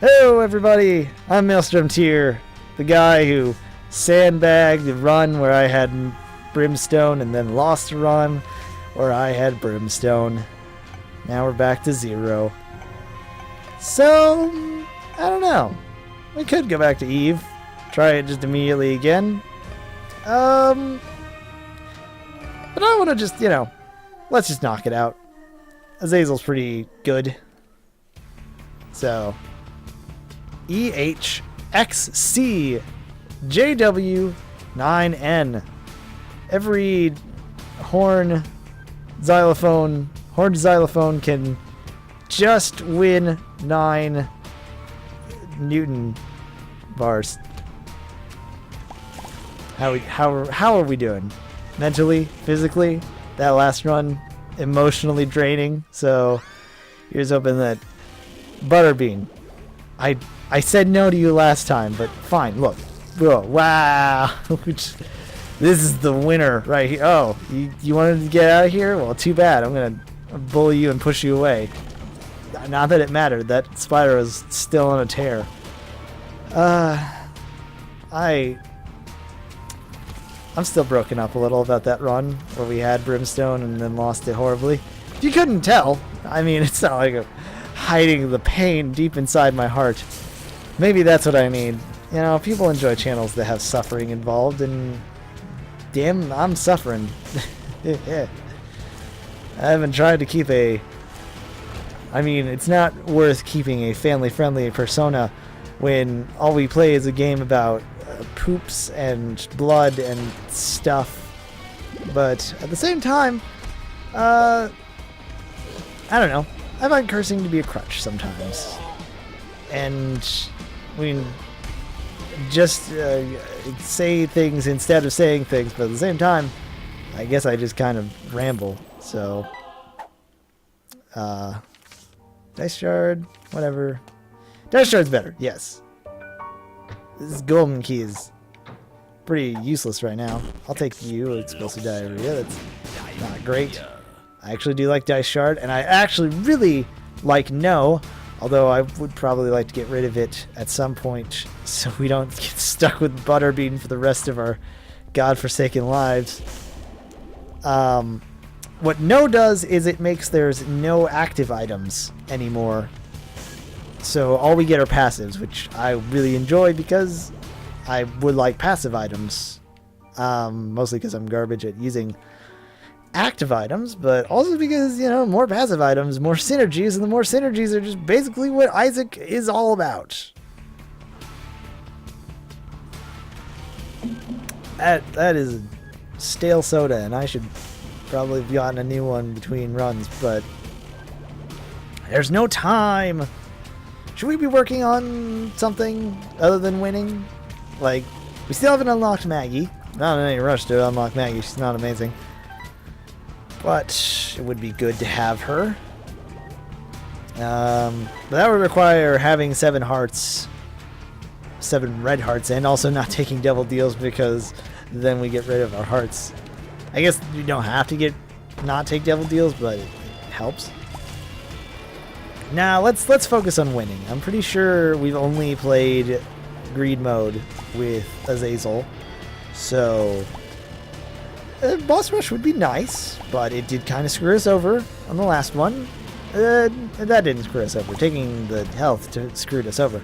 Hello everybody, I'm MaelstromTier, the guy who sandbagged the run where I had brimstone and then lost a run where I had brimstone. Now we're back to 0. So, I don't know. We could go back to Eve, try it just immediately again. But I want to just, let's just knock it out. Azazel's pretty good. So, EHXC JW9N. Every horned xylophone can just win 9 Newton bars. How are we doing? Mentally, physically? That last run, emotionally draining. So here's hoping that Butterbean. I said no to you last time, but fine. Look. Whoa, wow. This is the winner right here. Oh, you wanted to get out of here? Well, too bad. I'm going to bully you and push you away. Not that it mattered. That spider was still on a tear. I'm still broken up a little about that run where we had brimstone and then lost it horribly. If you couldn't tell, I mean, it's not like hiding the pain deep inside my heart. Maybe that's what I need. People enjoy channels that have suffering involved, and damn, I'm suffering. Yeah. I haven't tried to keep it's not worth keeping a family-friendly persona when all we play is a game about poops and blood and stuff. But at the same time, I don't know. I find cursing to be a crutch sometimes. And just say things instead of saying things, but at the same time, I guess I just kind of ramble. So, dice shard, whatever. Dice shard's better, yes. This golden key is pretty useless right now. I'll take you, explosive diarrhea. That's not great. I actually do like dice shard, and I actually really like no. Although I would probably like to get rid of it at some point so we don't get stuck with Butterbean for the rest of our godforsaken lives. What no does is it makes there's no active items anymore. So all we get are passives, which I really enjoy because I would like passive items. Mostly because I'm garbage at using active items, but also because, more passive items, more synergies, and the more synergies are just basically what Isaac is all about. That is stale soda, and I should probably have gotten a new one between runs, but there's no time. Should we be working on something other than winning? Like, we still haven't unlocked Maggie. Not in any rush to unlock Maggie, she's not amazing. But it would be good to have her. But that would require having 7 hearts, 7 red hearts, and also not taking double deals because then we get rid of our hearts. I guess you don't have to not take double deals, but it helps. Now let's focus on winning. I'm pretty sure we've only played greed mode with Azazel, so boss rush would be nice, but it did kind of screw us over on the last one. That didn't screw us over. Taking the health screwed us over.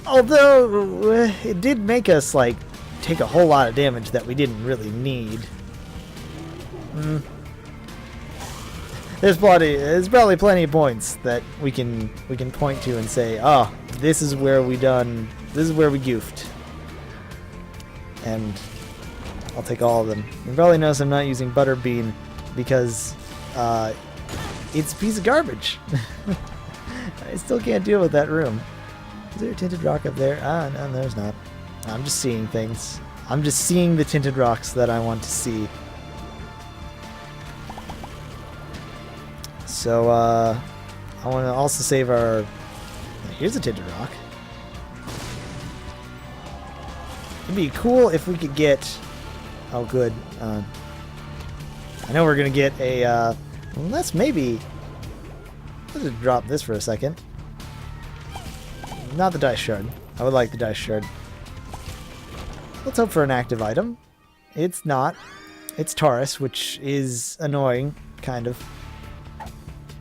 Although it did make us take a whole lot of damage that we didn't really need. There's probably plenty of points that we can point to and say, oh, this is where we goofed. And I'll take all of them. You probably notice I'm not using Butterbean because it's a piece of garbage. I still can't deal with that room. Is there a tinted rock up there? Ah, no, there's not. I'm just seeing things. I'm just seeing the tinted rocks that I want to see. So, I want to also save our... Here's a tinted rock. It'd be cool if we could get... Oh, good. I know we're going to get a... let's maybe... Let's just drop this for a second. Not the dice shard. I would like the dice shard. Let's hope for an active item. It's not. It's Taurus, which is annoying, kind of.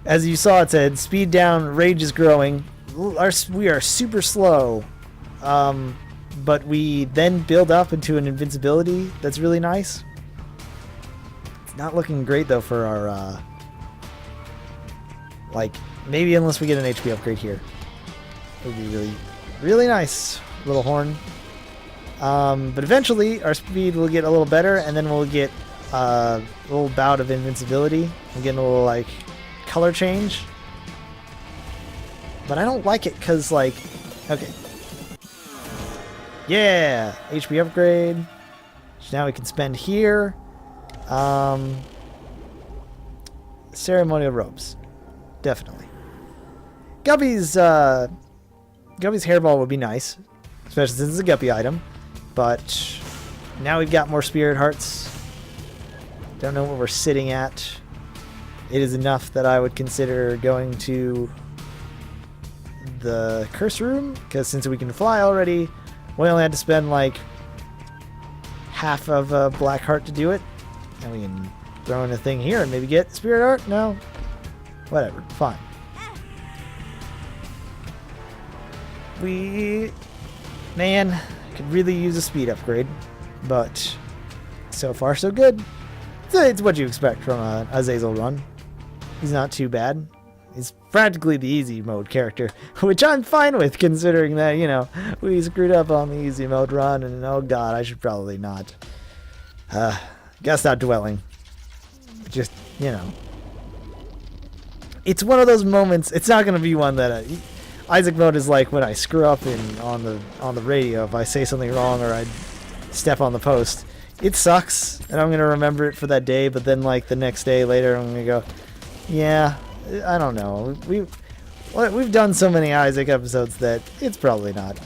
As you saw, it said, speed down, rage is growing. We are super slow. But we then build up into an invincibility that's really nice. It's not looking great, though, for our... like, maybe unless we get an HP upgrade here. It would be really, really nice. Little horn. But eventually, our speed will get a little better, and then we'll get a little bout of invincibility. We're getting a little, like, color change. But I don't like it, because, like... Okay. Yeah! HP upgrade. Which now we can spend here. Ceremonial robes. Definitely. Guppy's hairball would be nice. Especially since it's a Guppy item. But now we've got more spirit hearts. Don't know what we're sitting at. It is enough that I would consider going to the curse room. Because since we can fly already, we only had to spend like half of a black heart to do it. And we can throw in a thing here and maybe get spirit heart? No. Whatever. Fine. Man, could really use a speed upgrade. But so far so good. It's what you expect from an Azazel run. He's not too bad. He's practically the easy mode character, which I'm fine with considering that, you know, we screwed up on the easy mode run, and oh god, I should probably not. Gotta stop dwelling. Just, you know. It's one of those moments, it's not going to be one that... Isaac mode is like when I screw up on the radio, if I say something wrong or I step on the post. It sucks, and I'm going to remember it for that day, but then like the next day later I'm going to go, yeah, I don't know. We've done so many Isaac episodes that it's probably not.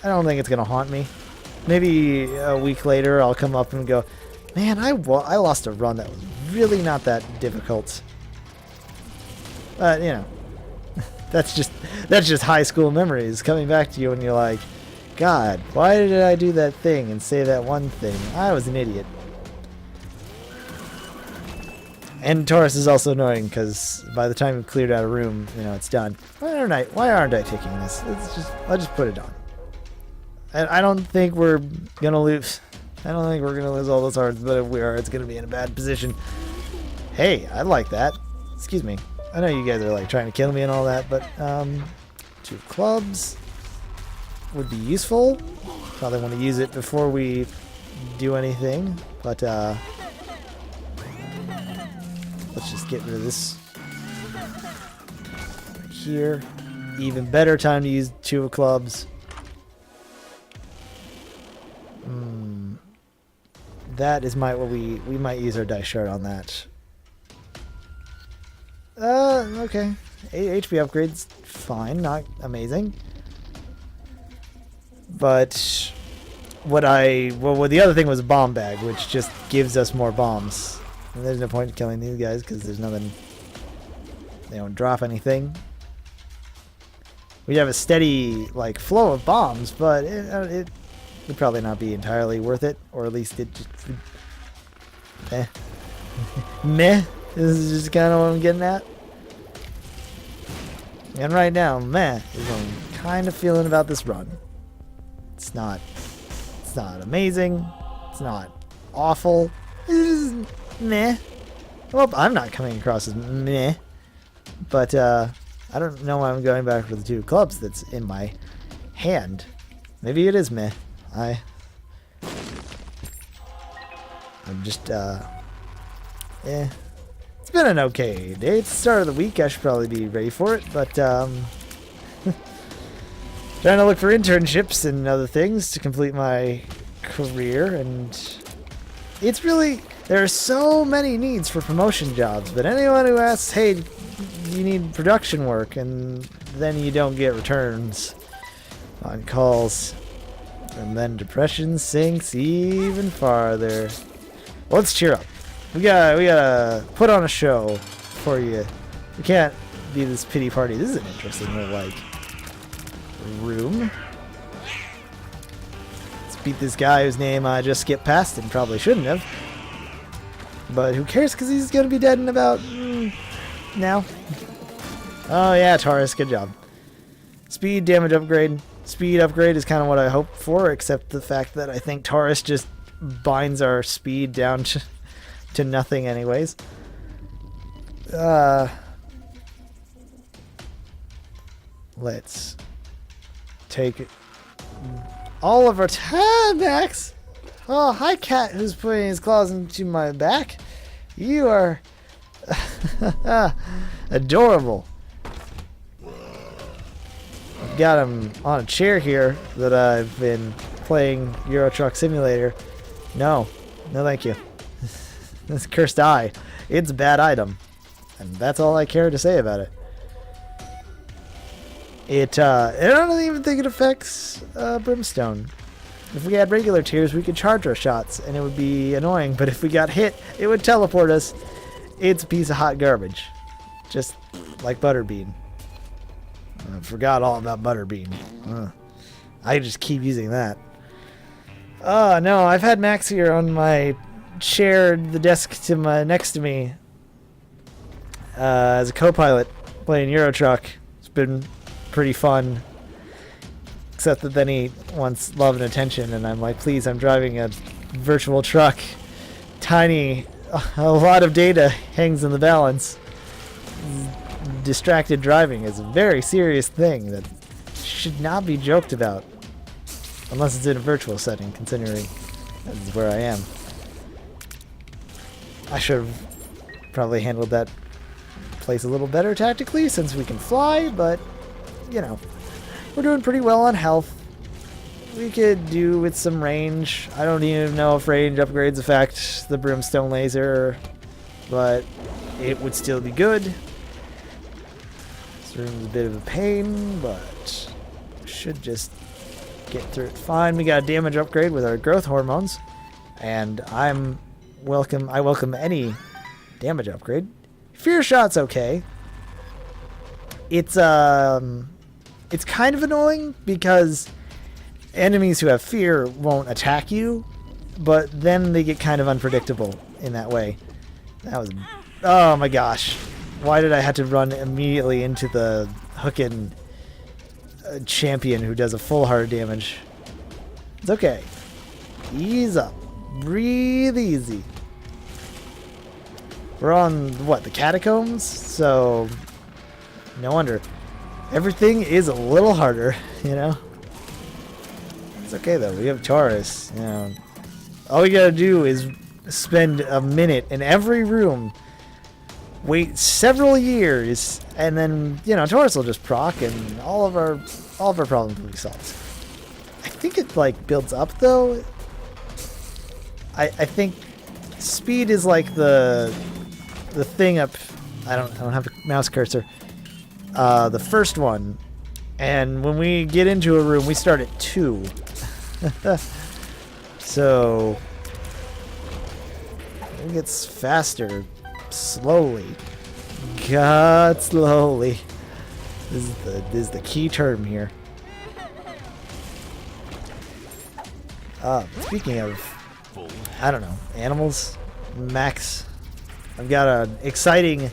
I don't think it's going to haunt me. Maybe a week later I'll come up and go, man, I lost a run that was really not that difficult. But, you know, that's just high school memories coming back to you when you're like, God, why did I do that thing and say that one thing? I was an idiot. And Taurus is also annoying because by the time you've cleared out a room, you know, it's done. Why aren't I taking this? I'll just put it on. I don't think we're gonna lose. I don't think we're gonna lose all those hearts, but if we are, it's gonna be in a bad position. Hey, I like that. Excuse me. I know you guys are like trying to kill me and all that, but 2 clubs would be useful. Probably want to use it before we do anything, but let's just get rid of this right here. Even better time to use 2 of clubs. That is what we might use our dice shard on that. Okay. HP upgrades, fine, not amazing. But the other thing was a bomb bag, which just gives us more bombs. And there's no point in killing these guys because there's nothing. They don't drop anything. We have a steady like flow of bombs, but it would probably not be entirely worth it, or at least it just meh. This is just kind of what I'm getting at. And right now, meh is what I'm kind of feeling about this run. It's not amazing. It's not awful. It's just meh. Well, I'm not coming across as meh. But I don't know why I'm going back for the 2 clubs that's in my hand. Maybe it is meh. I'm just It's been an okay day. It's the start of the week. I should probably be ready for it, but trying to look for internships and other things to complete my career, and it's really, there are so many needs for promotion jobs, but anyone who asks, hey, you need production work, and then you don't get returns on calls, and then depression sinks even farther. Let's cheer up. We gotta put on a show for you. We can't be this pity party. This is an interesting little, like, room. Let's beat this guy whose name I just skipped past and probably shouldn't have. But who cares, because he's going to be dead in about... now. Oh yeah, Taurus, good job. Speed, damage upgrade. Speed upgrade is kind of what I hoped for, except the fact that I think Taurus just binds our speed down to nothing anyways. Let's take all of our time, Max. Oh, hi, cat who's putting his claws into my back. You are adorable. I've got him on a chair here that I've been playing Euro Truck Simulator. No, thank you. This cursed eye. It's a bad item. And that's all I care to say about it. I don't even think it affects Brimstone. If we had regular tiers, we could charge our shots, and it would be annoying. But if we got hit, it would teleport us. It's a piece of hot garbage. Just like Butterbean. I forgot all about Butterbean. I just keep using that. Oh, no, I've had Max here on my chair, the desk to my next to me, as a co-pilot playing Euro Truck. It's been pretty fun. Except that then he wants love and attention, and I'm like, please, I'm driving a virtual truck. Tiny, a lot of data hangs in the balance. Distracted driving is a very serious thing that should not be joked about. Unless it's in a virtual setting, considering that's where I am. I should have probably handled that place a little better tactically, since we can fly, but, you know. We're doing pretty well on health. We could do with some range. I don't even know if range upgrades affect the Brimstone laser, but it would still be good. This room's a bit of a pain, but should just get through it fine. We got a damage upgrade with our growth hormones, and I welcome any damage upgrade. Fear shot's okay. It's kind of annoying because enemies who have fear won't attack you, but then they get kind of unpredictable in that way. That was... oh my gosh. Why did I have to run immediately into the hookin' champion who does a full heart damage? It's okay. Ease up. Breathe easy. We're on, what, the catacombs? So, no wonder. Everything is a little harder, you know? It's okay, though. We have Taurus, you know. All we gotta do is spend a minute in every room, wait several years, and then, you know, Taurus will just proc, and all of our problems will be solved. I think it, like, builds up, though. I think speed is, like, the thing up... I don't have a mouse cursor. The first one, and when we get into a room we start at 2. So it gets faster slowly. God, slowly. This is the key term here. Speaking of, I don't know, animals, Max, I've got an exciting,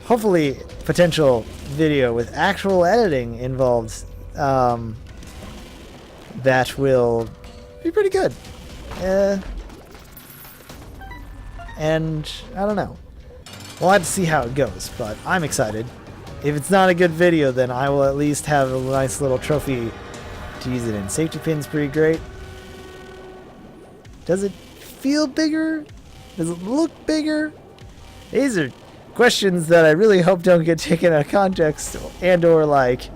hopefully potential video with actual editing involved that will be pretty good. And I don't know. We'll have to see how it goes, but I'm excited. If it's not a good video, then I will at least have a nice little trophy to use it in. Safety pin's pretty great. Does it feel bigger? Does it look bigger? These are questions that I really hope don't get taken out of context and or like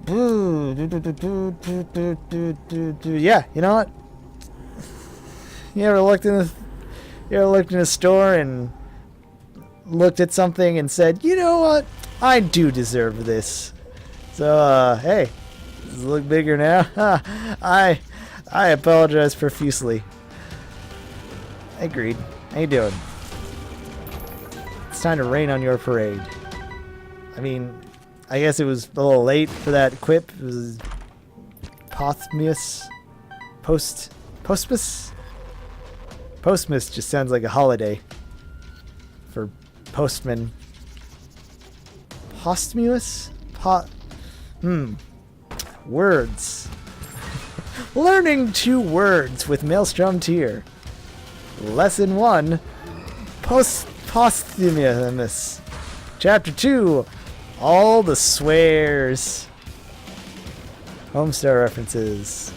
yeah, you know what? You ever looked in a store and looked at something and said, you know what? I do deserve this. So hey, does it look bigger now? I apologize profusely. Agreed. How you doing? It's time to rain on your parade. I mean, I guess it was a little late for that quip. It was posthumous. Postmus? Postmus just sounds like a holiday for postman. Posthumous? Words. Learning 2 words with MaelstromTier. Lesson 1. Posthumous. Chapter 2. All the swears. Homestar references.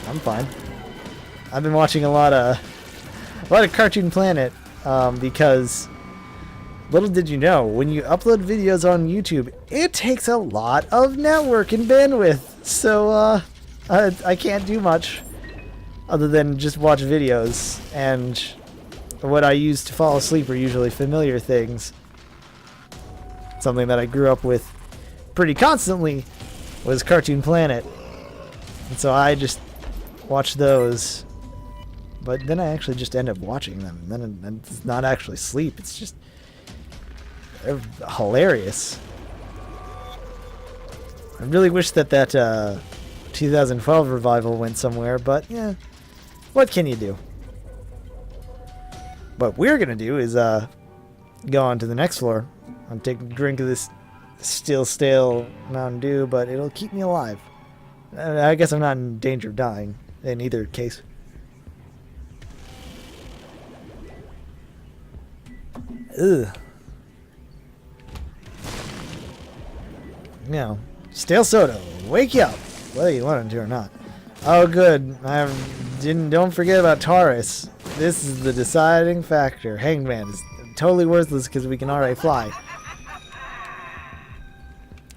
I'm fine. I've been watching a lot of Cartoon Planet because little did you know, when you upload videos on YouTube, it takes a lot of network and bandwidth. So I can't do much other than just watch videos, and what I use to fall asleep are usually familiar things. Something that I grew up with pretty constantly was Cartoon Planet. And so I just watch those. But then I actually just end up watching them. And then it's not actually sleep. It's just... they're hilarious. I really wish that 2012 revival went somewhere. But, yeah. What can you do? What we're going to do is go on to the next floor. I'll take a drink of this still stale Mountain Dew, but it'll keep me alive. I guess I'm not in danger of dying in either case. Ugh. You know, stale soda, wake you up, whether you want it to or not. Oh, good. Don't forget about Taurus. This is the deciding factor. Hangman is totally worthless because we can already fly.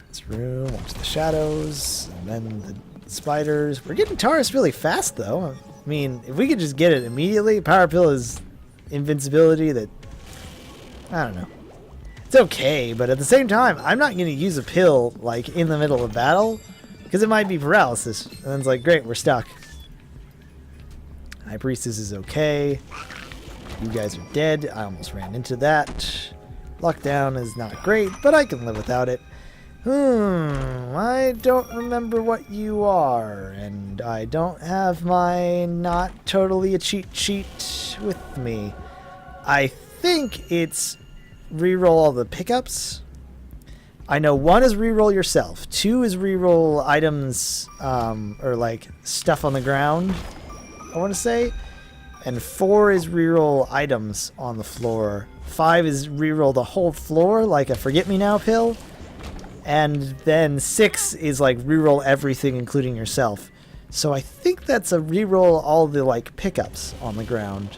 This room, watch the shadows, and then the spiders. We're getting Taurus really fast, though. I mean, if we could just get it immediately, Power Pill is invincibility that... I don't know. It's okay, but at the same time, I'm not going to use a pill, like, in the middle of battle, because it might be paralysis. And then it's like, great, we're stuck. High Priestess is okay. You guys are dead. I almost ran into that. Lockdown is not great, but I can live without it. I don't remember what you are, and I don't have my not totally a cheat sheet with me. I think it's reroll all the pickups. I know 1 is reroll yourself, 2 is reroll items, or like stuff on the ground, I want to say, and 4 is reroll items on the floor. 5 is reroll the whole floor, like a forget-me-now pill. And then 6 is like reroll everything, including yourself. So I think that's a reroll all the like pickups on the ground.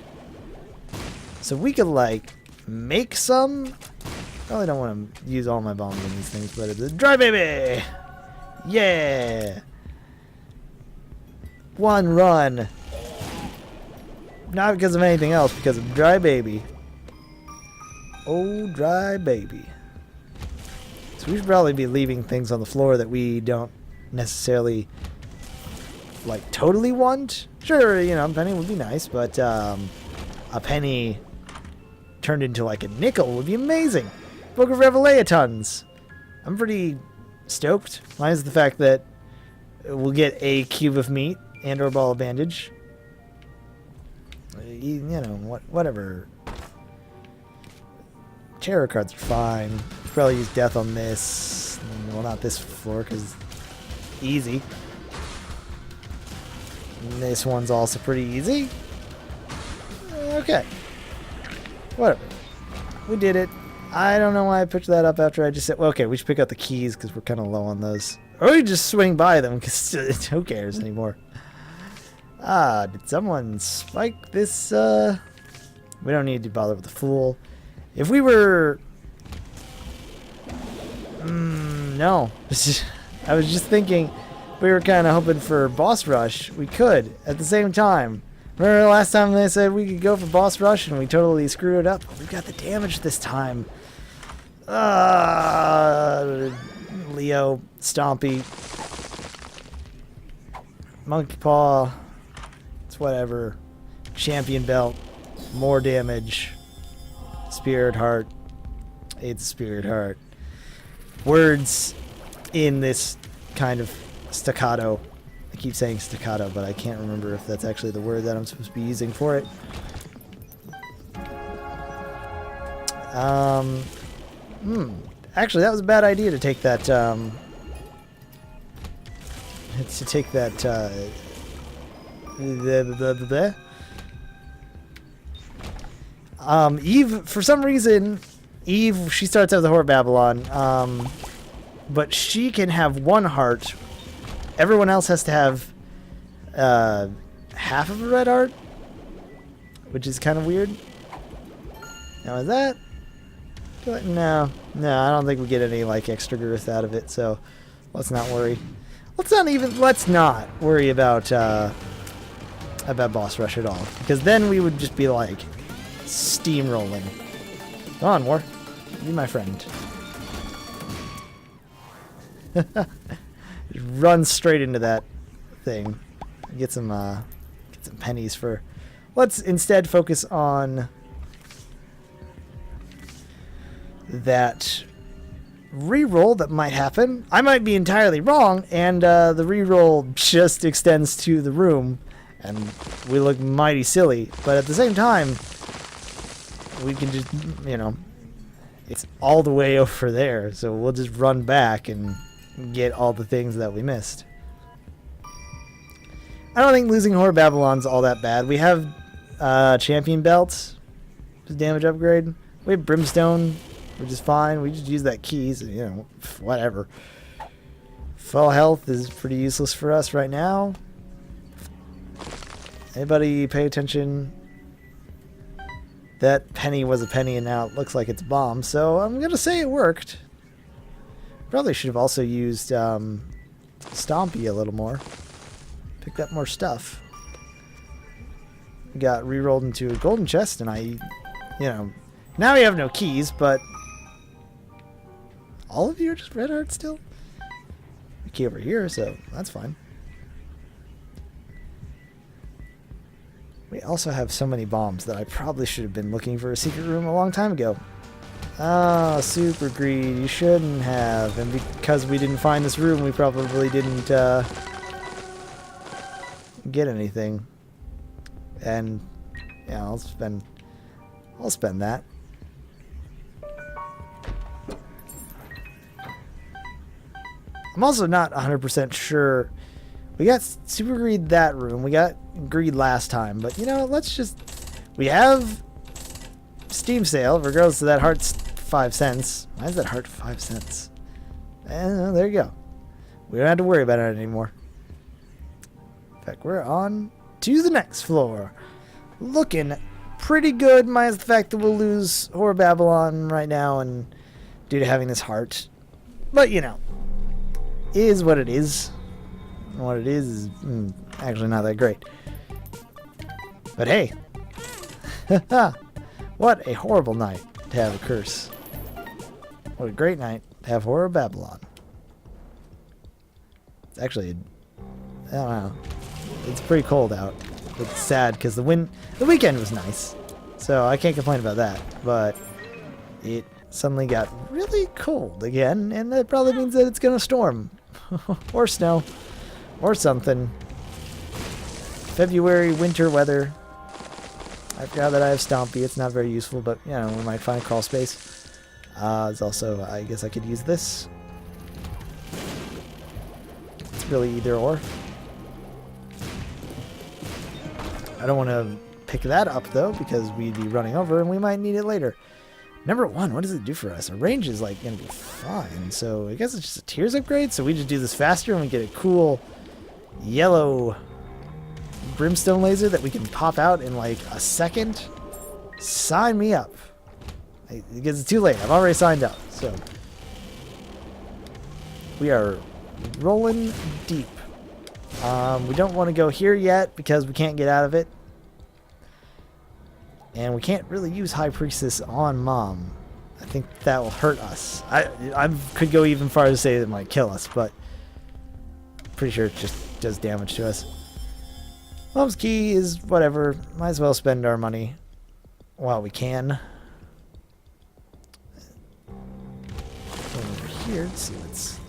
So we could like make some. Probably don't want to use all my bombs on these things, but it's a dry baby. Yeah. 1 run. Not because of anything else, because of dry baby. Oh, dry baby. So we should probably be leaving things on the floor that we don't necessarily, like, totally want. Sure, you know, a penny would be nice, but a penny turned into, like, a nickel would be amazing. Book of Revelations. I'm pretty stoked. Minus the fact that we'll get a cube of meat and or ball of bandage. You know, whatever. Tarot cards are fine. Probably use death on this. Well, not this floor, because easy. And this one's also pretty easy. Okay. Whatever. We did it. I don't know why I picked that up after I just said, well, okay, we should pick up the keys, because we're kind of low on those. Or we just swing by them, because who cares anymore? Ah, did someone spike this? We don't need to bother with the fool. If we were... no. I was just thinking, if we were kind of hoping for boss rush, we could, at the same time. Remember the last time they said we could go for boss rush and we totally screwed it up? We got the damage this time. Leo, Stompy, Monkey Paw, it's whatever. Champion Belt, more damage. Spirit Heart. It's Spirit Heart. words in this kind of staccato. I keep saying staccato, but I can't remember if that's actually the word that I'm supposed to be using for it. Actually, that was a bad idea to take that, Eve, for some reason, Eve, she starts out with the Whore of Babylon, but she can have one heart. Everyone else has to have half of a red heart, which is kind of weird. Now, is that... No, I don't think we get any like extra girth out of it, so let's not worry. Let's not worry about boss rush at all, because then we would just be like steamrolling. Come on, War, be my friend. Just run straight into that thing. Get some pennies for. Let's instead focus on that reroll that might happen. I might be entirely wrong, and the reroll just extends to the room, and we look mighty silly. But at the same time, we can just, you know, it's all the way over there, so we'll just run back and get all the things that we missed. I don't think losing Whore of Babylon's all that bad. We have champion belts, just damage upgrade. We have brimstone, which is fine. We just use that key, so, you know, whatever. Full health is pretty useless for us right now. Anybody pay attention? That penny was a penny, and now it looks like it's a bomb, so I'm going to say it worked. Probably should have also used Stompy a little more. Picked up more stuff. Got rerolled into a golden chest, and you know, now we have no keys, but all of you are just red heart still? A key over here, so that's fine. We also have so many bombs that I probably should have been looking for a secret room a long time ago. Ah, super greed. You shouldn't have. And because we didn't find this room, we probably didn't get anything. And yeah, I'll spend that. I'm also not 100% sure. We got super greed that room. We got greed last time, but you know, let's just. We have Steam sale, regardless of that heart's 5 cents. Why is that heart 5 cents? There you go. We don't have to worry about it anymore. In fact, we're on to the next floor. Looking pretty good, minus the fact that we'll lose Whore of Babylon right now, and due to having this heart. But you know, is what it is. And what it is actually not that great. But hey, what a horrible night to have a curse. What a great night to have Whore of Babylon. It's actually, I don't know, it's pretty cold out. It's sad because the weekend was nice, so I can't complain about that. But it suddenly got really cold again, and that probably means that it's gonna storm or snow or something. February winter weather. I forgot that I have Stompy. It's not very useful, but you know, we might find crawl space. It's also, I guess I could use this. It's really either or. I don't want to pick that up though, because we'd be running over and we might need it later. Number 1, what does it do for us? Our range is like gonna be fine, so I guess it's just a tiers upgrade. So we just do this faster and we get a cool yellow brimstone laser that we can pop out in like a second. Sign me up. Because it's too late. I've already signed up. So we are rolling deep. We don't want to go here yet because we can't get out of it. And we can't really use High Priestess on Mom. I think that will hurt us. I could go even farther to say that it might kill us, but pretty sure it just does damage to us. Mom's key is whatever. Might as well spend our money while we can. Over here. Let's see what's...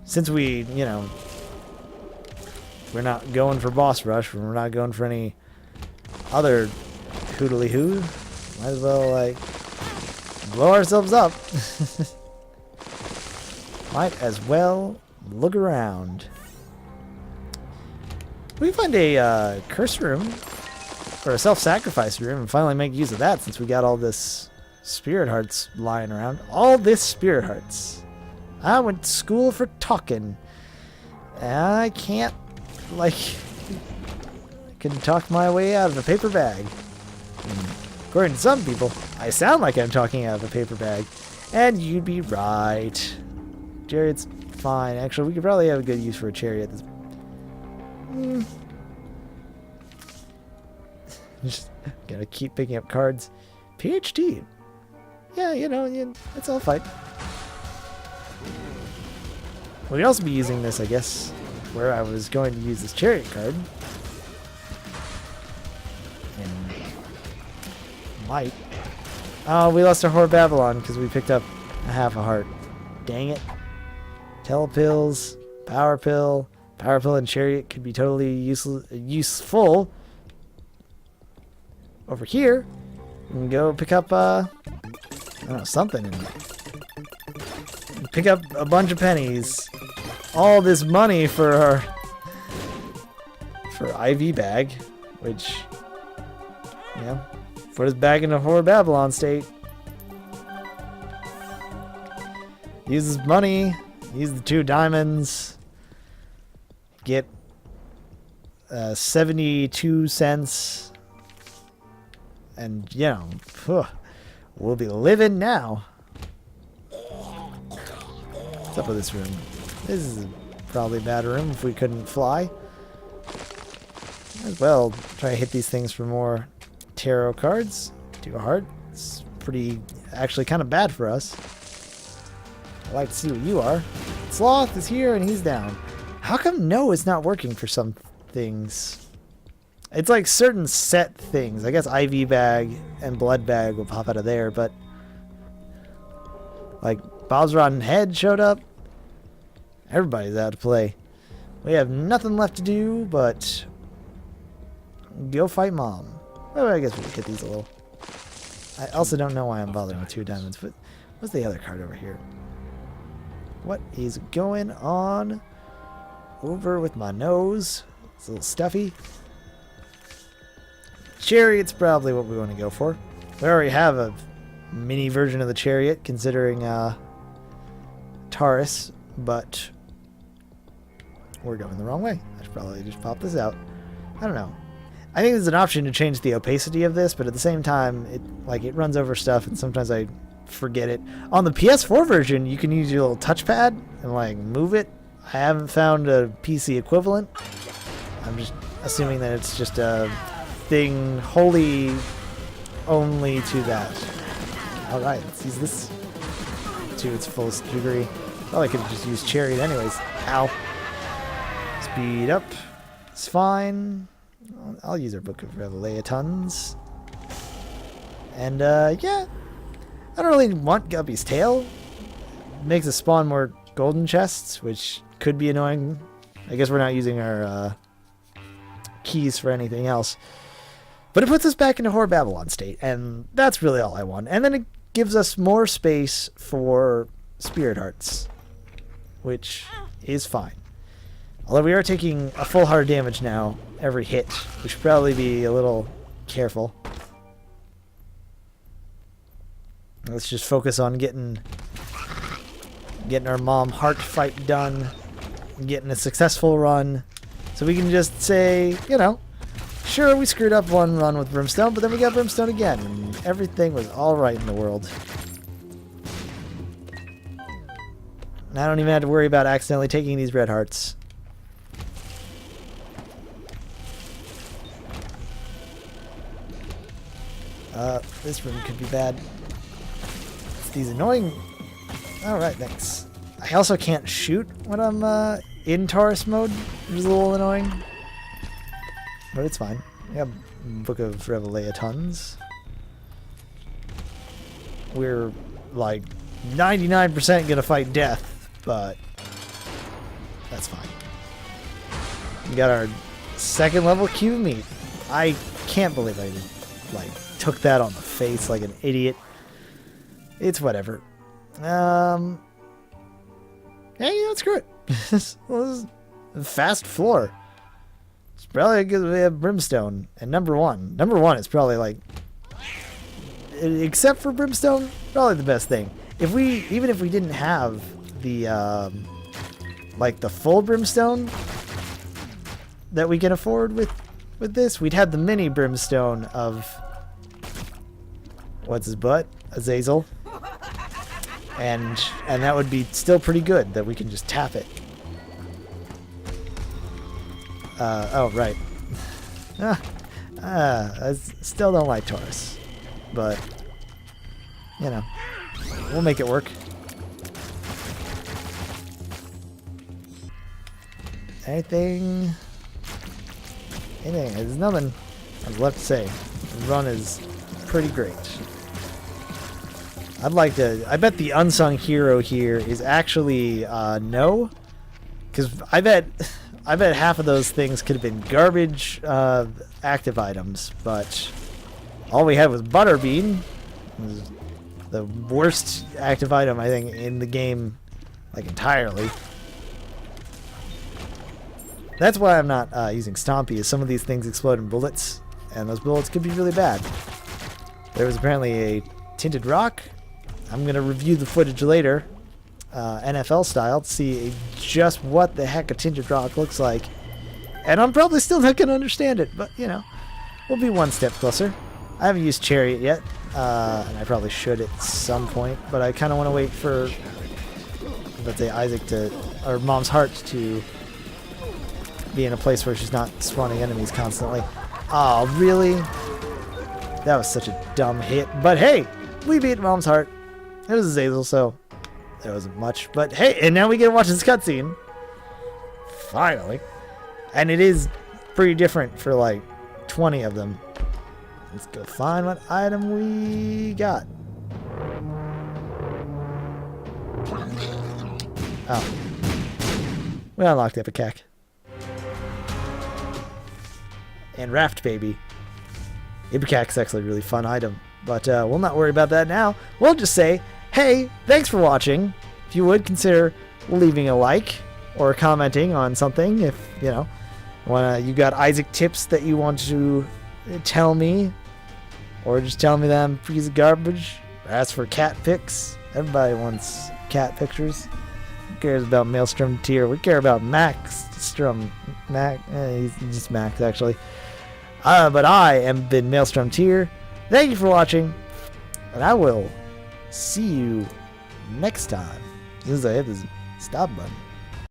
Since we, you know, we're not going for boss rush, we're not going for any other hoodly-hoo, might as well, like, blow ourselves up. Might as well look around. We find a curse room, or a self-sacrifice room, and finally make use of that since we got all this spirit hearts lying around. All this spirit hearts. I went to school for Tekken. I can't, like, I can talk my way out of a paper bag. And according to some people, I sound like I'm talking out of a paper bag. And you'd be right. Chariot's fine. Actually, we could probably have a good use for a chariot. Just gotta keep picking up cards. PhD. Yeah, you know, it's all fine. We could also be using this, I guess, where I was going to use this chariot card. And might. Oh, we lost our Whore Babylon because we picked up a half a heart. Dang it. Telepills, power pill and chariot could be totally useful. Over here, we can go pick up, I don't know, something. And pick up a bunch of pennies. All this money for our IV bag, which, you know, put us back into Whore Babylon state. Use this money, use the 2 diamonds, get 72 cents, and, you know, we'll be living now. What's up with this room? This is probably a bad room if we couldn't fly. As well, try to hit these things for more tarot cards. 2 heart. It's pretty, actually kind of bad for us. I'd like to see what you are. Sloth is here and he's down. How come no is not working for some things? It's like certain set things. I guess IV bag and blood bag will pop out of there, but like Bob's Rotten Head showed up. Everybody's out to play. We have nothing left to do but go fight Mom. Well, I guess we can hit these a little. I also don't know why I'm bothering with 2 diamonds, but what's the other card over here? What is going on over with my nose? It's a little stuffy. Chariot's probably what we want to go for. We already have a mini version of the chariot, considering Taurus, but we're going the wrong way. I should probably just pop this out. I don't know. I think there's an option to change the opacity of this, but at the same time, it runs over stuff, and sometimes I forget it. On the PS4 version, you can use your little touchpad and like move it. I haven't found a PC equivalent. I'm just assuming that it's just a thing wholly only to that. Alright, let's use this to its fullest degree. Probably could have just used chariot anyways. Ow. Speed up. It's fine. I'll use our Book of Revelations. And yeah. I don't really want Guppy's tail. It makes us spawn more golden chests, which could be annoying. I guess we're not using our keys for anything else. But it puts us back into Whore Babylon state, and that's really all I want. And then it gives us more space for spirit hearts, which is fine. Although we are taking a full heart of damage now every hit. We should probably be a little careful. Let's just focus on getting our mom heart fight done, getting a successful run, so we can just say, you know, sure, we screwed up one run with Brimstone, but then we got Brimstone again, and everything was alright in the world. And I don't even have to worry about accidentally taking these red hearts. This room could be bad. It's these annoying... Alright, thanks. I also can't shoot when I'm in Taurus mode, which is a little annoying. But it's fine. We have Book of Revelations. We're, like, 99% gonna fight death, but that's fine. We got our second level cube meat. I can't believe I like took that on the face like an idiot. It's whatever. Yeah, you know, screw it. This is a fast floor. It's probably because we have brimstone and number one. Number one is probably like, except for brimstone, probably the best thing. Even if we didn't have the like the full brimstone that we can afford with this, we'd have the mini brimstone of what's his butt, Azazel, and that would be still pretty good. That we can just tap it. Oh right. I still don't like Taurus, but you know, we'll make it work. Anything? There's nothing I've left to say. The run is pretty great. I'd like to. I bet the unsung hero here is actually no, because I bet half of those things could have been garbage active items, but all we had was Butterbean. It was the worst active item I think in the game, like entirely. That's why I'm not using Stompy, is some of these things explode in bullets, and those bullets could be really bad. There was apparently a tinted rock. I'm going to review the footage later, NFL style, to see just what the heck a tinted rock looks like. And I'm probably still not going to understand it, but, you know, we'll be one step closer. I haven't used Chariot yet, and I probably should at some point, but I kind of want to wait for, let's say, or Mom's Heart to be in a place where she's not spawning enemies constantly. Oh, really? That was such a dumb hit. But hey, we beat Mom's Heart. It was Azazel, so there wasn't much. But hey, and now we get to watch this cutscene. Finally. And it is pretty different for like 20 of them. Let's go find what item we got. Oh. We unlocked Ipecac. And Raft Baby. Ibicac's actually a really fun item, but we'll not worry about that now. We'll just say, hey, thanks for watching. If you would, consider leaving a like or commenting on something. If, you know, you got Isaac tips that you want to tell me, or just tell me that I'm a piece of garbage, or ask for cat pics. Everybody wants cat pictures. Who cares about MaelstromTier? We care about Maxstrom. He's just Max, actually. But I am been MaelstromTier. Thank you for watching, and I will see you next time. As soon as I hit this stop button.